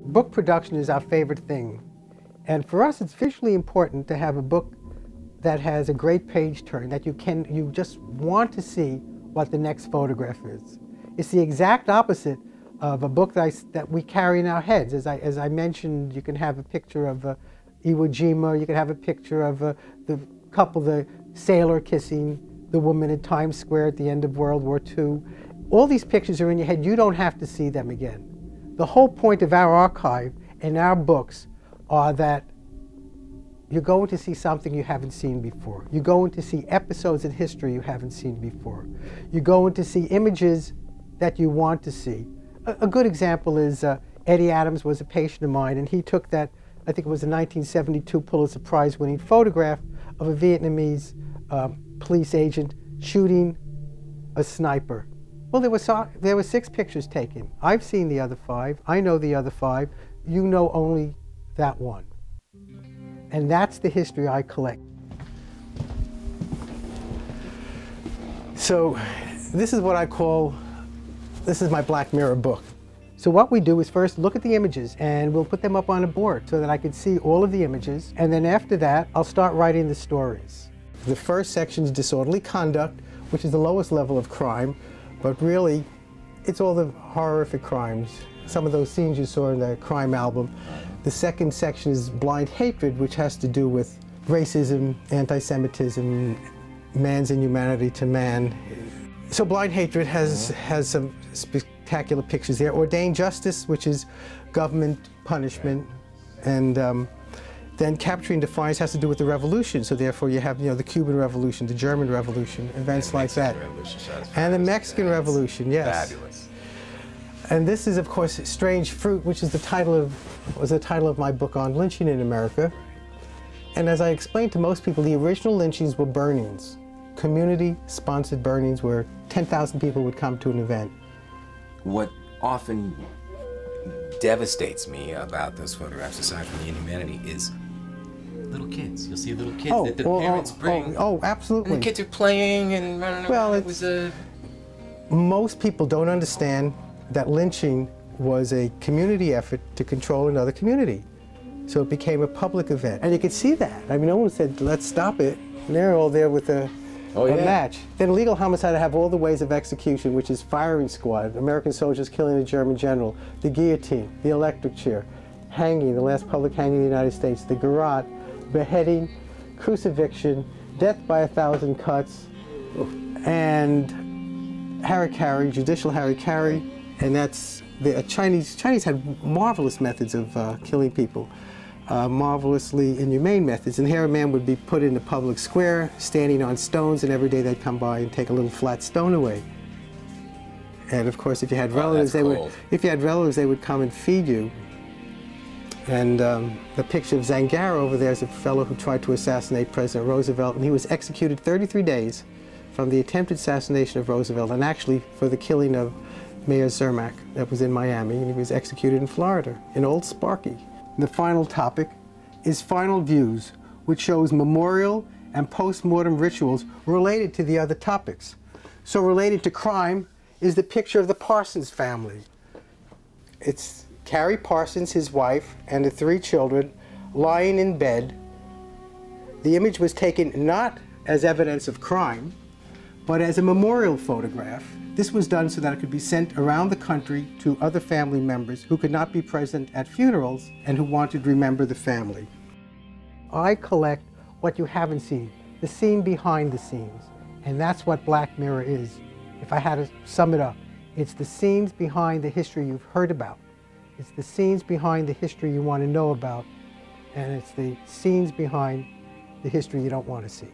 Book production is our favorite thing. And for us, it's visually important to have a book that has a great page turn, that you just want to see what the next photograph is. It's the exact opposite of a book that we carry in our heads. As I mentioned, you can have a picture of Iwo Jima, you can have a picture of the couple, the sailor kissing the woman in Times Square at the end of World War II. All these pictures are in your head. You don't have to see them again. The whole point of our archive and our books are that you're going to see something you haven't seen before. You're going to see episodes in history you haven't seen before. You're going to see images that you want to see. A good example is Eddie Adams was a patient of mine, and he took that, I think it was a 1972 Pulitzer Prize winning photograph of a Vietnamese police agent shooting a sniper. Well, there were 6 pictures taken. I've seen the other 5. I know the other 5. You know only that one. And that's the history I collect. So this is what I call, this is my Black Mirror book. So what we do is first look at the images, and we'll put them up on a board so that I can see all of the images. And then after that, I'll start writing the stories. The first section is disorderly conduct, which is the lowest level of crime, but really, it's all the horrific crimes. Some of those scenes you saw in the crime album. The second section is blind hatred, which has to do with racism, anti-Semitism, man's inhumanity to man. So blind hatred has some spectacular pictures there. Ordained justice, which is government punishment, and then capturing defiance has to do with the revolution. So therefore you have, the Cuban Revolution, the German Revolution, events like that. And the Mexican Revolution, yes. Fabulous. And this is, of course, Strange Fruit, which is the title of my book on lynching in America. And as I explained to most people, the original lynchings were burnings, community-sponsored burnings where 10,000 people would come to an event. What often devastates me about those photographs, aside from the inhumanity, is little kids. You'll see little kids that the parents bring. Oh, absolutely. And the kids are playing and running around. Well, most people don't understand that lynching was a community effort to control another community. So it became a public event. And you could see that. I mean, no one said, let's stop it. And they're all there with a match. Then legal homicide have all the ways of execution, which is firing squad, American soldiers killing a German general, the guillotine, the electric chair, hanging, the last public hanging in the United States, the garrote, beheading, crucifixion, death by 1,000 cuts, and harikari, judicial harikari. And that's the Chinese had marvelous methods of killing people, marvelously inhumane methods. And here a man would be put in the public square, standing on stones, and every day they'd come by and take a little flat stone away. And of course, if you had relatives, they would come and feed you. And the picture of Zangara over there is a fellow who tried to assassinate President Roosevelt, and he was executed 33 days from the attempted assassination of Roosevelt, and actually for the killing of Mayor Zermatt, that was in Miami, and he was executed in Florida, in Old Sparky. The final topic is Final Views, which shows memorial and post-mortem rituals related to the other topics. So related to crime is the picture of the Parsons family. It's Carrie Parsons, his wife, and the 3 children lying in bed. The image was taken not as evidence of crime, but as a memorial photograph. This was done so that it could be sent around the country to other family members who could not be present at funerals and who wanted to remember the family. I collect what you haven't seen, the scene behind the scenes, and that's what Black Mirror is. If I had to sum it up, it's the scenes behind the history you've heard about. It's the scenes behind the history you want to know about, and it's the scenes behind the history you don't want to see.